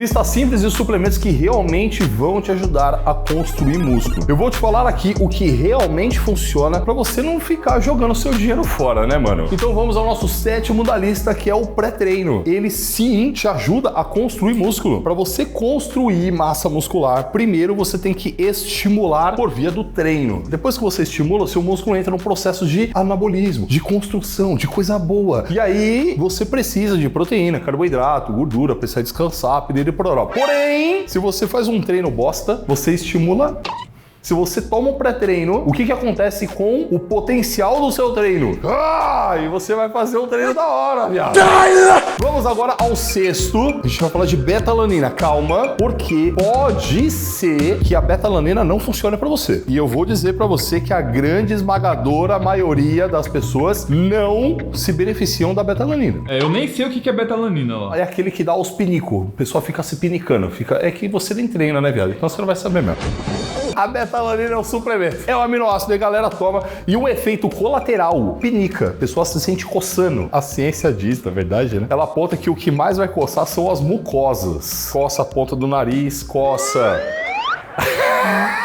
Lista simples de suplementos que realmente vão te ajudar a construir músculo. Eu vou te falar aqui o que realmente funciona para você não ficar jogando seu dinheiro fora, né, mano? Então vamos ao nosso sétimo da lista, que é o pré-treino. Ele sim te ajuda a construir músculo. Para você construir massa muscular, primeiro você tem que estimular por via do treino. Depois que você estimula, seu músculo entra no processo de anabolismo, de construção, de coisa boa. E aí você precisa de proteína, carboidrato, gordura, precisa descansar, pedir pororó. Porém, se você faz um treino bosta, você estimula. Se você toma um pré-treino, o que acontece com o potencial do seu treino? E você vai fazer um treino da hora, viado. Vamos agora ao sexto. A gente vai falar de beta-alanina. Calma, porque pode ser que a beta-alanina não funcione pra você. E eu vou dizer pra você que a grande esmagadora maioria das pessoas não se beneficiam da beta-alanina. Eu nem sei o que é beta-alanina lá. É aquele que dá os pinicos. O pessoal fica se pinicando. É que você nem treina, né, viado? Então você não vai saber mesmo. A beta-alanina é um suplemento. É um aminoácido e a galera toma. E um efeito colateral, pinica. A pessoa se sente coçando. A ciência diz, na verdade, né? Ela aponta que o que mais vai coçar são as mucosas. Coça a ponta do nariz, coça...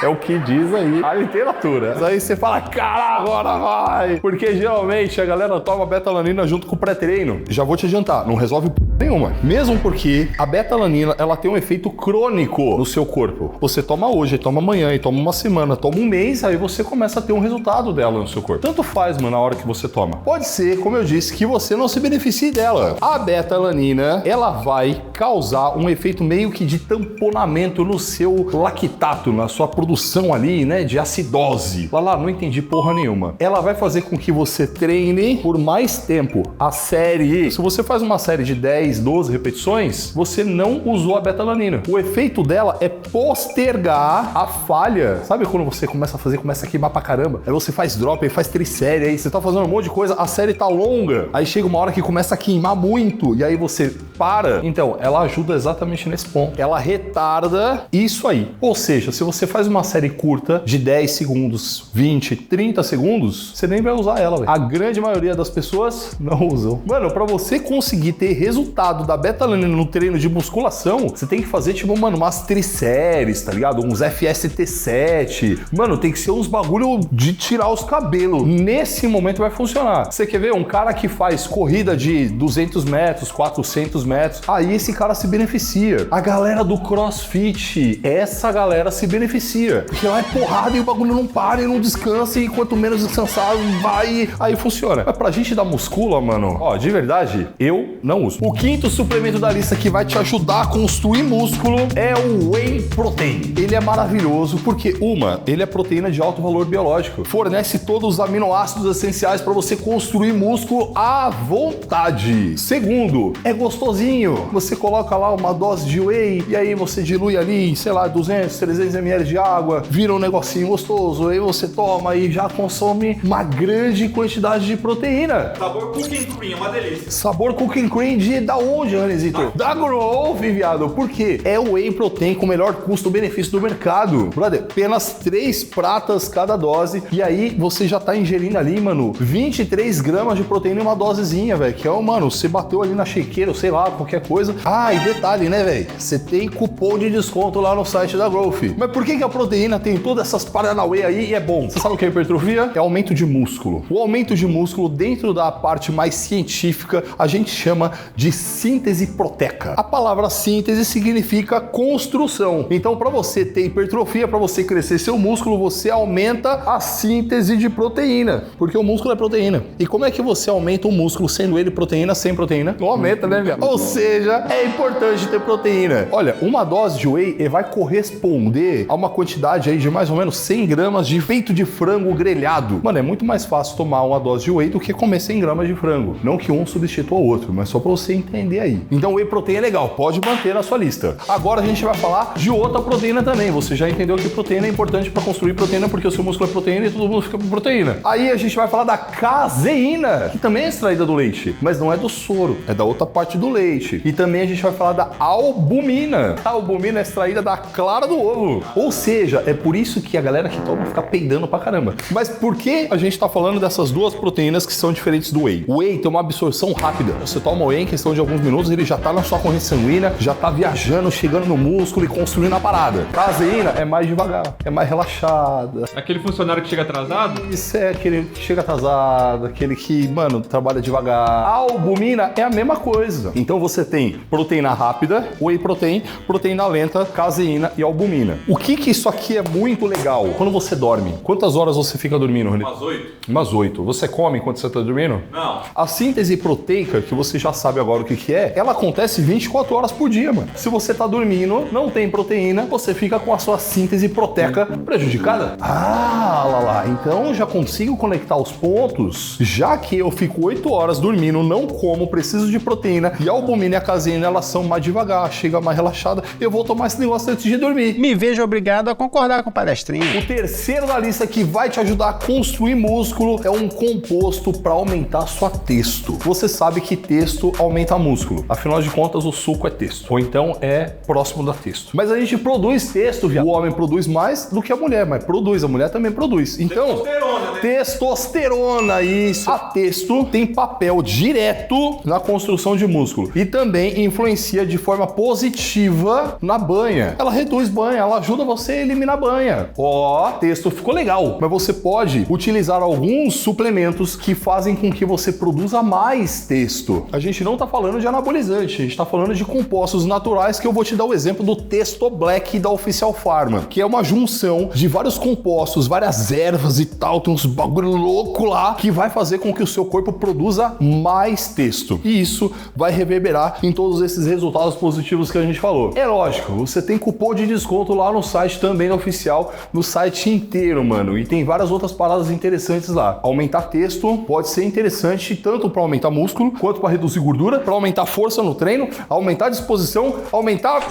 É o que diz aí a literatura. Mas aí você fala, cara, agora vai! Porque geralmente a galera toma beta-alanina junto com o pré-treino. Já vou te adiantar, não resolve nenhuma. Mesmo porque a beta-alanina, ela tem um efeito crônico no seu corpo. Você toma hoje, toma amanhã, e toma uma semana, toma um mês, aí você começa a ter um resultado dela no seu corpo. Tanto faz, mano, na hora que você toma. Pode ser, como eu disse, que você não se beneficie dela. A beta-alanina, ela vai causar um efeito meio que de tamponamento no seu lactato, na sua produção ali, né, de acidose. Lá, não entendi porra nenhuma. Ela vai fazer com que você treine por mais tempo. A série, se você faz uma série de 10, 12 repetições, você não usou a beta-alanina. O efeito dela é postergar a falha. Sabe quando você começa a fazer, começa a queimar pra caramba? Aí você faz drop, aí faz trisérie, aí você tá fazendo um monte de coisa, a série tá longa. Aí chega uma hora que começa a queimar muito, e aí você para. Então, ela ajuda exatamente nesse ponto. Ela retarda isso aí. Ou seja, se você faz uma série curta de 10 segundos, 20, 30 segundos, você nem vai usar ela, velho. A grande maioria das pessoas não usam. Mano, pra você conseguir ter resultado da beta-alanina no treino de musculação, você tem que fazer, tipo, mano, umas triséries, tá ligado? Uns FST7. Mano, tem que ser uns bagulho de tirar os cabelos. Nesse momento vai funcionar. Você quer ver um cara que faz corrida de 200 metros, 400 metros, aí esse cara se beneficia. A galera do CrossFit, essa galera se beneficia. Porque lá é porrada e o bagulho não para e não descansa, e quanto menos descansar, vai, aí funciona. Mas pra gente da muscula, mano, ó, de verdade, eu não uso. O quinto suplemento da lista que vai te ajudar a construir músculo é o Whey Protein. Ele é maravilhoso porque, ele é proteína de alto valor biológico. Fornece todos os aminoácidos essenciais para você construir músculo à vontade. Segundo, é gostosinho. Você coloca lá uma dose de whey e aí você dilui ali, sei lá, 200, 300 ml de água, vira um negocinho gostoso, aí você toma e já consome uma grande quantidade de proteína. Sabor cooking cream, uma delícia. Sabor cooking cream da onde, Ranezito? Da Growth, viado. Por quê? É o whey protein com o melhor custo-benefício do mercado. Brother, apenas 3 pratas cada dose, e aí você já tá ingerindo ali, mano, 23 gramas de proteína em uma dosezinha, velho, que é, mano, você bateu ali na shakeira, sei lá, qualquer coisa. E detalhe, né, velho? Você tem cupom de desconto lá no site da Growth. Mas por que a proteína tem todas essas paranauê aí e é bom? Você sabe o que é hipertrofia? É aumento de músculo. O aumento de músculo, dentro da parte mais científica, a gente chama de síntese proteica. A palavra síntese significa construção. Então, para você ter hipertrofia, para você crescer seu músculo, você aumenta a síntese de proteína, porque o músculo é proteína. E como é que você aumenta o músculo sendo ele proteína sem proteína? Não aumenta, né, viado? Ou seja, é importante ter proteína. Olha, uma dose de whey vai corresponder a uma quantidade aí de mais ou menos 100 gramas de peito de frango grelhado. Mano, é muito mais fácil tomar uma dose de whey do que comer 100 gramas de frango. Não que um substitua o outro, mas só pra você entender aí. Então o whey protein é legal, pode manter na sua lista. Agora a gente vai falar de outra proteína também. Você já entendeu que proteína é importante para construir proteína, porque o seu músculo é proteína e todo mundo fica com proteína. Aí a gente vai falar da caseína, que também é extraída do leite, mas não é do soro, é da outra parte do leite. E também a gente vai falar da albumina. A albumina é extraída da clara do ovo. Ou seja, é por isso que a galera que toma fica peidando pra caramba. Mas por que a gente tá falando dessas duas proteínas que são diferentes do whey? O whey tem uma absorção rápida. Você toma o whey, em questão de alguns minutos ele já tá na sua corrente sanguínea, já tá viajando, chegando no músculo e construindo a parada. Caseína é mais devagar, é mais relaxada. Aquele funcionário que chega atrasado? Isso é aquele que chega atrasado, aquele que, mano, trabalha devagar. A albumina é a mesma coisa. Então você tem proteína rápida, whey protein, proteína lenta, caseína e albumina. O que isso aqui é muito legal? Quando você dorme, quantas horas você fica dormindo, René? Umas 8. Umas 8. Você come enquanto você tá dormindo? Não. A síntese proteica, que você já sabe agora o que é, ela acontece 24 horas por dia, mano. Se você tá dormindo, não tem proteína, você fica com a sua síntese proteica prejudicada. Ah, lá. Então eu já consigo conectar os pontos, já que eu fico 8 horas dormindo, não como, preciso de proteína, e a albumina e a caseína, elas são mais devagar, chega mais relaxada, eu vou tomar esse negócio antes de dormir. Me vejo obrigado a concordar com o palestrinho. O terceiro da lista que vai te ajudar a construir músculo é um composto para aumentar sua testo. Você sabe que testo aumenta músculo. Afinal de contas, o suco é testo. Ou então é próximo da testo. Mas a gente produz testo, viado. O homem produz mais do que a mulher, mas produz. A mulher também produz. Então, Testosterona, né? testosterona, isso. A testo tem papel direto na construção de músculo. E também influencia de forma positiva na banha. Ela reduz banha, ela ajuda você a eliminar banha. Ó, testo ficou legal. Mas você pode utilizar alguns suplementos que fazem com que você produza mais testo. A gente não tá falando de anabolizante, a gente tá falando de compostos naturais, que eu vou te dar o exemplo do Testo Black da Oficial Pharma, que é uma junção de vários compostos, várias ervas e tal, tem uns bagulho louco lá, que vai fazer com que o seu corpo produza mais testo. E isso vai reverberar em todos esses resultados positivos que a gente falou. É lógico, você tem cupom de desconto lá no site também oficial, no site inteiro, mano, e tem várias outras paradas interessantes lá. Aumentar testo pode ser interessante tanto para aumentar músculo, quanto para reduzir gordura, para aumentar força no treino, aumentar a disposição, aumentar...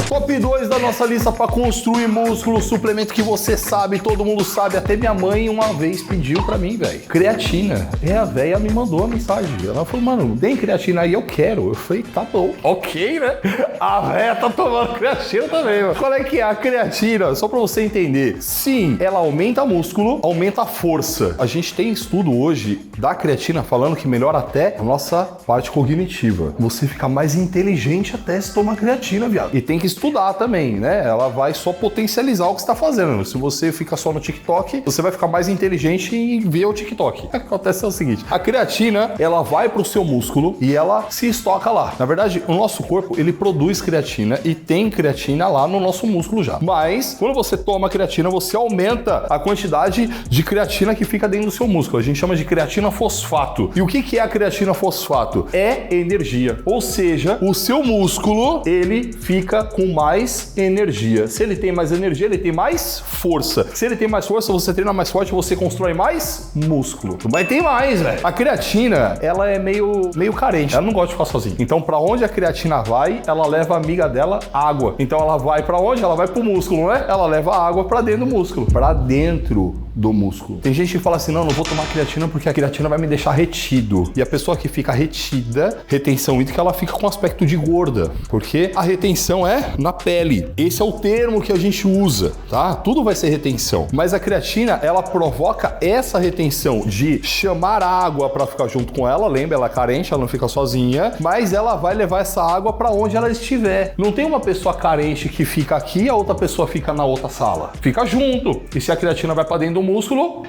Top 2 da nossa lista para construir músculo, suplemento que você sabe, todo mundo sabe, até minha mãe uma vez pediu para mim, velho. Creatina. A véia me mandou a mensagem. Ela falou, mano, tem creatina aí? Eu quero. Eu falei, tá bom. Ok, né? A véia tá tomando creatina também, mano. Qual é que é a creatina? Só para você entender. Sim, ela aumenta músculo, aumenta a força. A gente tem estudo hoje da creatina falando que melhora até a nossa parte cognitiva. Você fica mais inteligente até se tomar creatina, viado. E tem que estudar também, né? Ela vai só potencializar o que você está fazendo. Se você fica só no TikTok, você vai ficar mais inteligente em ver o TikTok. O que acontece é o seguinte, a creatina, ela vai pro seu músculo e ela se estoca lá. Na verdade, o nosso corpo, ele produz creatina e tem creatina lá no nosso músculo já. Mas, quando você toma creatina, você aumenta a quantidade de creatina que fica dentro do seu músculo. A gente chama de creatina fosfato. E o que é a creatina fosfato? É energia. Ou seja, o seu músculo, ele fica com mais energia. Se ele tem mais energia, ele tem mais força. Se ele tem mais força, você treina mais forte, você constrói mais músculo. Mas tem mais, velho. A creatina, ela é meio carente. Ela não gosta de ficar sozinha. Então, pra onde a creatina vai, ela leva a amiga dela, água. Então, ela vai pra onde? Ela vai pro músculo, não é? Ela leva a água pra dentro do músculo. Pra dentro do músculo. Tem gente que fala assim, não vou tomar creatina porque a creatina vai me deixar retido. E a pessoa que fica retida, retenção hídrica, ela fica com aspecto de gorda. Porque a retenção é na pele. Esse é o termo que a gente usa, tá? Tudo vai ser retenção. Mas a creatina, ela provoca essa retenção de chamar água para ficar junto com ela. Lembra, ela é carente, ela não fica sozinha. Mas ela vai levar essa água para onde ela estiver. Não tem uma pessoa carente que fica aqui e a outra pessoa fica na outra sala. Fica junto. E se a creatina vai para dentro do músculo...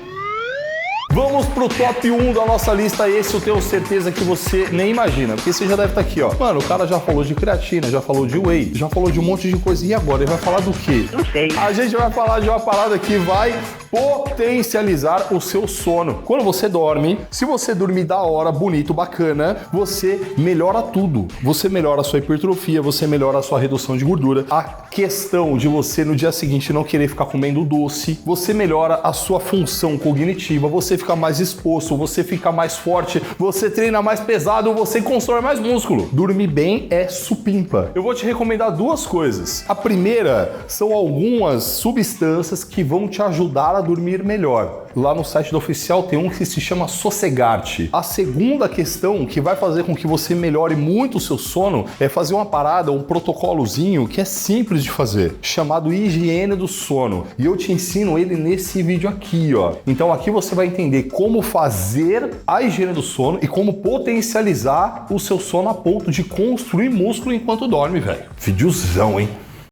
Vamos pro top 1 da nossa lista. Esse eu tenho certeza que você nem imagina, porque você já deve estar aqui, ó. Mano, o cara já falou de creatina, já falou de whey, já falou de um monte de coisa. E agora? Ele vai falar do quê? Não sei. A gente vai falar de uma parada que vai potencializar o seu sono. Quando você dorme, se você dormir da hora, bonito, bacana, você melhora tudo. Você melhora a sua hipertrofia, você melhora a sua redução de gordura. A questão de você no dia seguinte não querer ficar comendo doce, você melhora a sua função cognitiva, você fica mais exposto, você fica mais forte, você treina mais pesado, você constrói mais músculo. Dormir bem é supimpa. Eu vou te recomendar duas coisas. A primeira são algumas substâncias que vão te ajudar a dormir melhor. Lá no site do Oficial tem um que se chama Sossegarte. A segunda questão que vai fazer com que você melhore muito o seu sono é fazer uma parada, um protocolozinho que é simples de fazer, chamado higiene do sono. E eu te ensino ele nesse vídeo aqui, ó. Então aqui você vai entender entender como fazer a higiene do sono e como potencializar o seu sono a ponto de construir músculo enquanto dorme, velho. Videozão, hein?